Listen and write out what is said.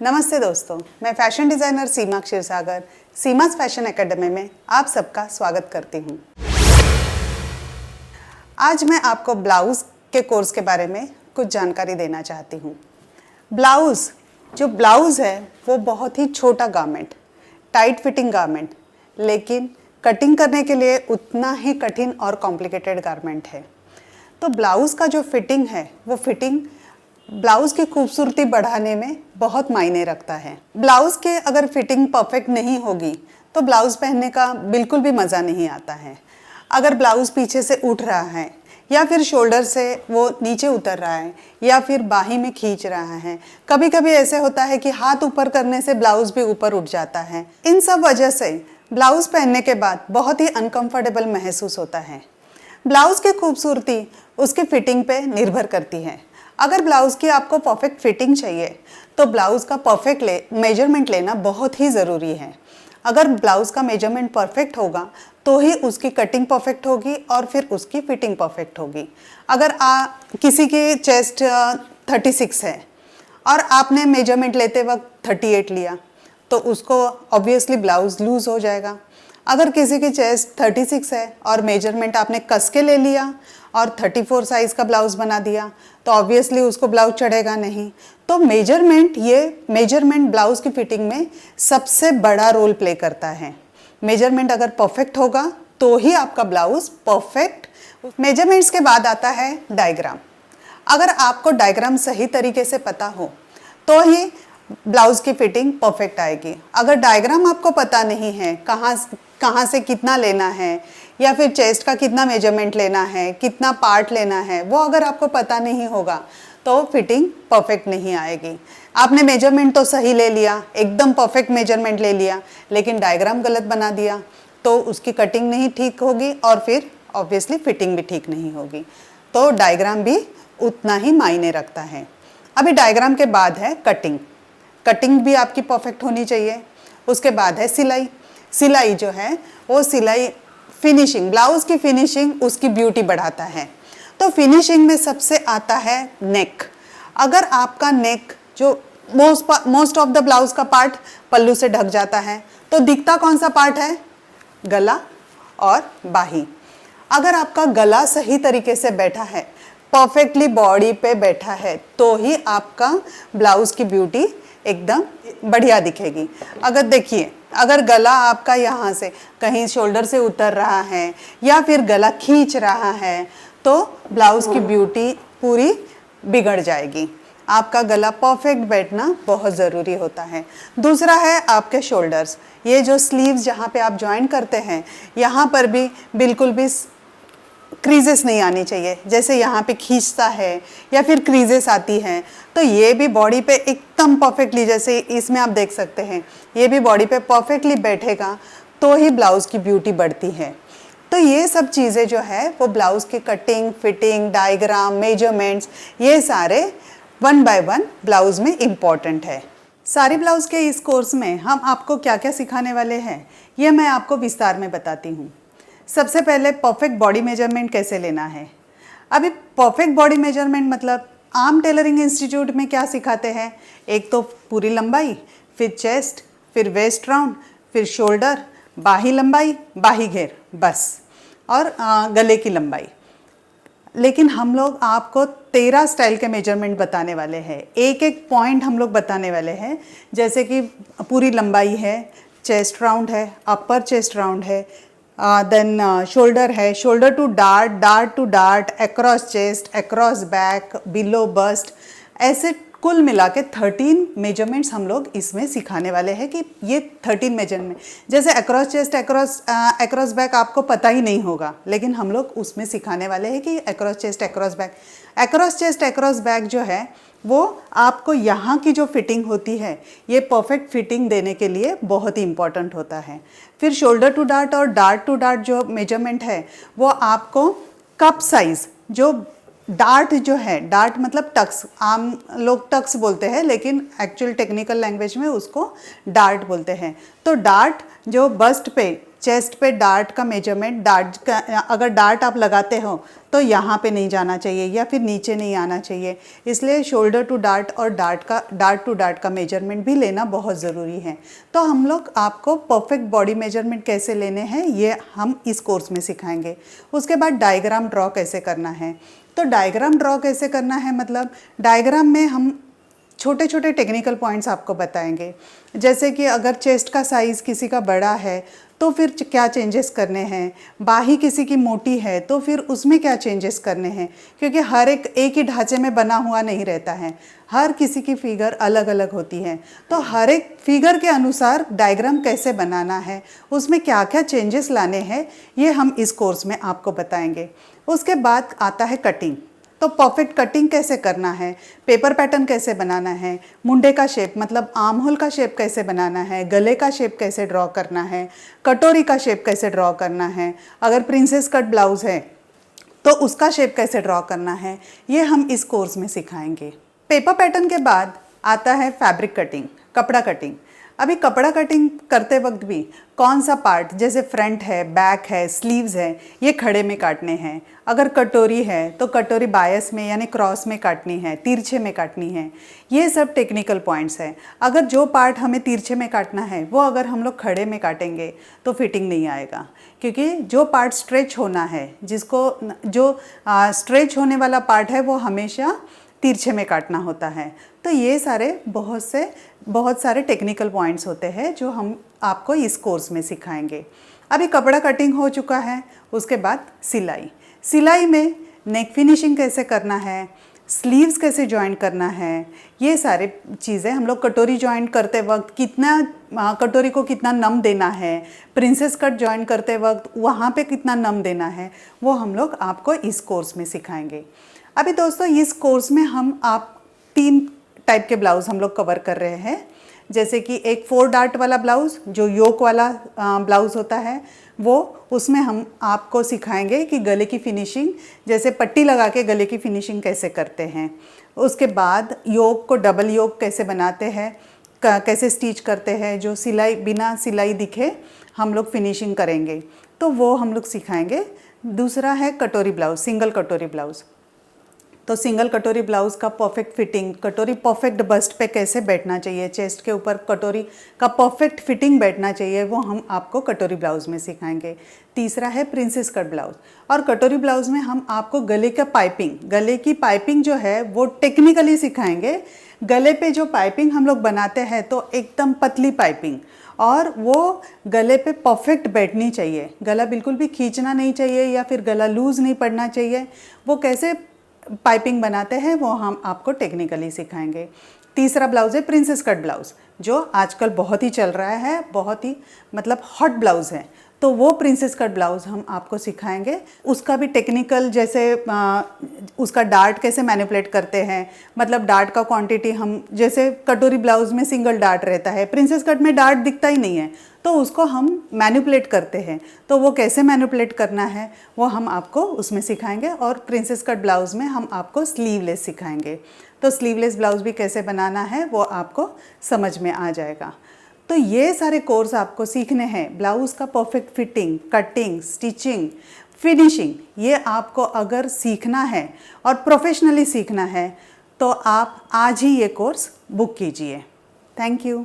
नमस्ते दोस्तों, मैं फैशन डिज़ाइनर सीमा क्षीरसागर सीमास फैशन एकेडमी में आप सबका स्वागत करती हूँ। आज मैं आपको ब्लाउज़ के कोर्स के बारे में कुछ जानकारी देना चाहती हूँ। जो ब्लाउज़ है वो बहुत ही छोटा गारमेंट, टाइट फिटिंग गारमेंट, लेकिन कटिंग करने के लिए उतना ही कठिन और कॉम्प्लिकेटेड गारमेंट है। तो ब्लाउज़ का जो फिटिंग है वो फिटिंग ब्लाउज़ की खूबसूरती बढ़ाने में बहुत मायने रखता है। ब्लाउज़ के अगर फिटिंग परफेक्ट नहीं होगी तो ब्लाउज़ पहनने का बिल्कुल भी मज़ा नहीं आता है। अगर ब्लाउज़ पीछे से उठ रहा है या फिर शोल्डर से वो नीचे उतर रहा है या फिर बाही में खींच रहा है, कभी कभी ऐसे होता है कि हाथ ऊपर करने से ब्लाउज़ भी ऊपर उठ जाता है। इन सब वजह से ब्लाउज़ पहनने के बाद बहुत ही अनकंफर्टेबल महसूस होता है। ब्लाउज़ की खूबसूरती उसकी फिटिंग पे निर्भर करती है। अगर ब्लाउज़ की आपको परफेक्ट फिटिंग चाहिए तो ब्लाउज़ का परफेक्ट मेजरमेंट लेना बहुत ही ज़रूरी है। अगर ब्लाउज़ का मेजरमेंट परफेक्ट होगा तो ही उसकी कटिंग परफेक्ट होगी और फिर उसकी फिटिंग परफेक्ट होगी। अगर किसी की चेस्ट 36 है और आपने मेजरमेंट लेते वक्त 38 लिया तो उसको ऑब्वियसली ब्लाउज़ लूज़ हो जाएगा। अगर किसी की चेस्ट 36 है और मेजरमेंट आपने कस के ले लिया और 34 साइज़ का ब्लाउज़ बना दिया तो ऑब्वियसली उसको ब्लाउज़ चढ़ेगा नहीं। तो मेजरमेंट ब्लाउज़ की फिटिंग में सबसे बड़ा रोल प्ले करता है। मेजरमेंट अगर परफेक्ट होगा तो ही आपका ब्लाउज़ परफेक्ट। मेजरमेंट्स के बाद आता है डायग्राम। अगर आपको डायग्राम सही तरीके से पता हो तो ही ब्लाउज़ की फिटिंग परफेक्ट आएगी। अगर डायग्राम आपको पता नहीं है कहाँ से कितना लेना है या फिर चेस्ट का कितना मेजरमेंट लेना है, कितना पार्ट लेना है, वो अगर आपको पता नहीं होगा तो फिटिंग परफेक्ट नहीं आएगी। आपने मेजरमेंट तो सही ले लिया, एकदम परफेक्ट मेजरमेंट ले लिया, लेकिन डायग्राम गलत बना दिया तो उसकी कटिंग नहीं ठीक होगी और फिर ऑब्वियसली फिटिंग भी ठीक नहीं होगी। तो डायग्राम भी उतना ही मायने रखता है। अभी डायग्राम के बाद है कटिंग भी आपकी परफेक्ट होनी चाहिए। उसके बाद है सिलाई जो है वो फिनिशिंग, ब्लाउज़ की फिनिशिंग उसकी ब्यूटी बढ़ाता है। तो फिनिशिंग में सबसे आता है नेक। अगर आपका नेक जो मोस्ट ऑफ द ब्लाउज़ का पार्ट पल्लू से ढक जाता है तो दिखता कौन सा पार्ट है? गला और बाही। अगर आपका गला सही तरीके से बैठा है, परफेक्टली बॉडी पे बैठा है तो ही आपका ब्लाउज़ की ब्यूटी एकदम बढ़िया दिखेगी। अगर गला आपका यहाँ से कहीं शोल्डर से उतर रहा है या फिर गला खींच रहा है तो ब्लाउज़ की ब्यूटी पूरी बिगड़ जाएगी। आपका गला परफेक्ट बैठना बहुत ज़रूरी होता है। दूसरा है आपके शोल्डर्स। ये जो स्लीव्स जहाँ पे आप जॉइन करते हैं यहाँ पर भी बिल्कुल भी क्रीजेस नहीं आनी चाहिए। जैसे यहाँ पे खींचता है या फिर क्रीजेस आती हैं तो ये भी बॉडी पे एकदम परफेक्टली, जैसे इसमें आप देख सकते हैं, ये भी बॉडी पे परफेक्टली बैठेगा तो ही ब्लाउज़ की ब्यूटी बढ़ती है। तो ये सब चीज़ें जो है वो ब्लाउज़ की कटिंग, फिटिंग, डायग्राम, मेजरमेंट्स, ये सारे 1 by 1 ब्लाउज़ में इम्पॉर्टेंट है। सारी ब्लाउज़ के इस कोर्स में हम आपको क्या क्या सिखाने वाले हैं ये मैं आपको विस्तार में बताती हूँ। सबसे पहले परफेक्ट बॉडी मेजरमेंट कैसे लेना है। अभी परफेक्ट बॉडी मेजरमेंट मतलब आम टेलरिंग इंस्टीट्यूट में क्या सिखाते हैं? एक तो पूरी लंबाई, फिर चेस्ट, फिर वेस्ट राउंड, फिर शोल्डर, बाही लंबाई, बाही घेर, बस, और गले की लंबाई। लेकिन हम लोग आपको 13 स्टाइल के मेजरमेंट बताने वाले हैं। एक एक पॉइंट हम लोग बताने वाले हैं। जैसे कि पूरी लंबाई है, चेस्ट राउंड है, अपर चेस्ट राउंड है, देन शोल्डर है, shoulder to dart, dart to dart, across chest, across back, below bust, ऐसे कुल मिला के 13 मेजरमेंट्स हम लोग इसमें सिखाने वाले हैं। कि ये 13 मेजरमेंट, जैसे अक्रॉस चेस्ट, अक्रॉस बैक आपको पता ही नहीं होगा, लेकिन हम लोग उसमें सिखाने वाले हैं कि अक्रॉस चेस्ट, अक्रॉस बैक जो है वो आपको यहाँ की जो फिटिंग होती है ये परफेक्ट फिटिंग देने के लिए बहुत ही इम्पॉर्टेंट होता है। फिर शोल्डर टू डार्ट और डार्ट टू डार्ट जो मेजरमेंट है वो आपको कप साइज़, जो डार्ट जो है, डार्ट मतलब टक्स, आम लोग टक्स बोलते हैं लेकिन एक्चुअल टेक्निकल लैंग्वेज में उसको डार्ट बोलते हैं। तो डार्ट जो बस्ट पे, चेस्ट पे डार्ट का मेजरमेंट, डार्ट का अगर डार्ट आप लगाते हो तो यहाँ पे नहीं जाना चाहिए या फिर नीचे नहीं आना चाहिए, इसलिए शोल्डर टू डार्ट और डार्ट टू डार्ट का मेजरमेंट भी लेना बहुत ज़रूरी है। तो हम लोग आपको परफेक्ट बॉडी मेजरमेंट कैसे लेने हैं ये हम इस कोर्स में सिखाएंगे। उसके बाद डायग्राम ड्रॉ कैसे करना है। तो डायग्राम ड्रॉ कैसे करना है मतलब डायग्राम में हम छोटे छोटे टेक्निकल पॉइंट्स आपको बताएंगे, जैसे कि अगर चेस्ट का साइज़ किसी का बड़ा है तो फिर क्या चेंजेस करने हैं, बाही किसी की मोटी है तो फिर उसमें क्या चेंजेस करने हैं, क्योंकि हर एक ही ढांचे में बना हुआ नहीं रहता है, हर किसी की फिगर अलग अलग होती है। तो हर एक फिगर के अनुसार डायग्राम कैसे बनाना है, उसमें क्या क्या चेंजेस लाने हैं, ये हम इस कोर्स में आपको बताएंगे। उसके बाद आता है कटिंग। तो परफेक्ट कटिंग कैसे करना है, पेपर पैटर्न कैसे बनाना है, मुंडे का शेप मतलब आर्म होल का शेप कैसे बनाना है, गले का शेप कैसे ड्रॉ करना है, कटोरी का शेप कैसे ड्रॉ करना है, अगर प्रिंसेस कट ब्लाउज़ है तो उसका शेप कैसे ड्रॉ करना है, ये हम इस कोर्स में सिखाएंगे। पेपर पैटर्न के बाद आता है फैब्रिक कटिंग, कपड़ा कटिंग। अभी कपड़ा कटिंग करते वक्त भी कौन सा पार्ट, जैसे फ्रंट है, बैक है, स्लीव्स है, ये खड़े में काटने हैं। अगर कटोरी है तो कटोरी बायस में यानी क्रॉस में काटनी है, तिरछे में काटनी है। ये सब टेक्निकल पॉइंट्स हैं। अगर जो पार्ट हमें तिरछे में काटना है वो अगर हम लोग खड़े में काटेंगे तो फिटिंग नहीं आएगा, क्योंकि जो पार्ट स्ट्रेच होना है, जो स्ट्रेच होने वाला पार्ट है वो हमेशा तिरछे में काटना होता है। तो ये सारे बहुत सारे टेक्निकल पॉइंट्स होते हैं जो हम आपको इस कोर्स में सिखाएंगे। अभी कपड़ा कटिंग हो चुका है, उसके बाद सिलाई में नेक फिनिशिंग कैसे करना है, स्लीव्स कैसे जॉइन करना है, ये सारे चीज़ें हम लोग कटोरी जॉइन करते वक्त कटोरी को कितना नम देना है, प्रिंसेस कट जॉइन करते वक्त वहाँ पे कितना नम देना है, वो हम लोग आपको इस कोर्स में सिखाएंगे। अभी दोस्तों इस कोर्स में आप 3 टाइप के ब्लाउज़ हम लोग कवर कर रहे हैं, जैसे कि एक 4 डार्ट वाला ब्लाउज़ जो योक वाला ब्लाउज़ होता है वो, उसमें हम आपको सिखाएंगे कि गले की फिनिशिंग, जैसे पट्टी लगा के गले की फिनिशिंग कैसे करते हैं। उसके बाद योक को डबल योक कैसे बनाते हैं, कैसे स्टिच करते हैं, जो बिना सिलाई दिखे हम लोग फिनिशिंग करेंगे, तो वो हम लोग सिखाएंगे। दूसरा है कटोरी ब्लाउज़, सिंगल कटोरी ब्लाउज़। तो सिंगल कटोरी ब्लाउज़ का परफेक्ट फिटिंग, कटोरी परफेक्ट बस्ट पे कैसे बैठना चाहिए, चेस्ट के ऊपर कटोरी का परफेक्ट फिटिंग बैठना चाहिए, वो हम आपको कटोरी ब्लाउज़ में सिखाएंगे। तीसरा है प्रिंसेस कट ब्लाउज़, और कटोरी ब्लाउज़ में हम आपको गले की पाइपिंग जो है वो टेक्निकली सिखाएंगे। गले पे जो पाइपिंग हम लोग बनाते हैं तो एकदम पतली पाइपिंग, और वो गले पे परफेक्ट बैठनी चाहिए, गला बिल्कुल भी खींचना नहीं चाहिए या फिर गला लूज़ नहीं पड़ना चाहिए। वो कैसे पाइपिंग बनाते हैं वो हम आपको टेक्निकली सिखाएंगे। तीसरा ब्लाउज़ है प्रिंसेस कट ब्लाउज़, जो आजकल बहुत ही चल रहा है, बहुत ही मतलब हॉट ब्लाउज़ है, तो वो प्रिंसेस कट ब्लाउज़ हम आपको सिखाएंगे। उसका भी टेक्निकल, जैसे उसका डार्ट कैसे मैनिपुलेट करते हैं, मतलब डार्ट का क्वांटिटी हम, जैसे कटोरी ब्लाउज़ में सिंगल डार्ट रहता है, प्रिंसेस कट में डार्ट दिखता ही नहीं है, तो उसको हम मैनिपुलेट करते हैं, तो वो कैसे मैनिपुलेट करना है वो हम आपको उसमें सिखाएंगे। और प्रिंसेस कट ब्लाउज़ में हम आपको स्लीवलेस सिखाएंगे, तो स्लीवलेस ब्लाउज़ भी कैसे बनाना है वो आपको समझ में आ जाएगा। तो ये सारे कोर्स आपको सीखने हैं, ब्लाउज़ का perfect fitting, cutting, stitching, finishing, ये आपको अगर सीखना है और प्रोफेशनली सीखना है तो आप आज ही ये कोर्स बुक कीजिए। Thank you.